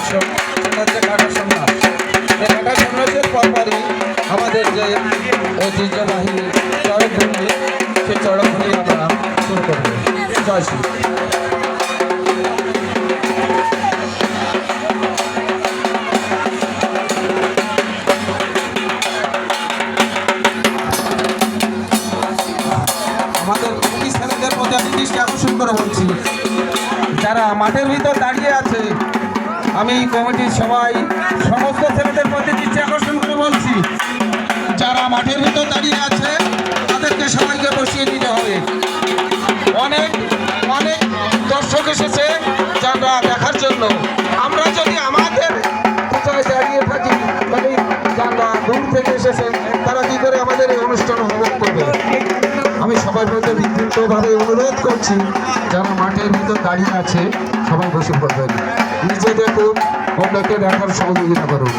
আসন, সেটা হচ্ছে কাটা সন্ন্যাস। এই কাটা সন্ন্যাসের পরপরই আমাদের যে ঐতিহ্যবাহী চড়কভূমি, সেই চড়কভূমি আমরা শুরু করব। জয় শ্রী। আমাদের ছেলেদের মধ্যে আমি দৃষ্টি আকর্ষণ করে বলছি, যারা মাঠের ভিতর দাঁড়িয়ে আছে, আমি কমিটির সবাই সমস্ত ছেলেদের মধ্যে দৃষ্টি আকর্ষণ করে বলছি, যারা মাঠের ভিতর দাঁড়িয়ে আছে তাদেরকে সবাইকে বসিয়ে দিতে হবে। অনেক অনেক দর্শক এসেছে যারা দেখার জন্য। আমরা যদি আমাদের কোথায় দাঁড়িয়ে থাকি, তাহলে যারা দূর থেকে এসেছে তারা কী করে আমাদের এই অনুষ্ঠান উপভোগ করবে? আমি সবার মধ্যে বিক্ষিপ্তভাবে অনুরোধ করছি, যারা মাঠের ভিতর দাঁড়িয়ে আছে সবাই বসে পড়বেন, নিজে দেখুন, অন্যকে দেখার সহযোগিতা করুন।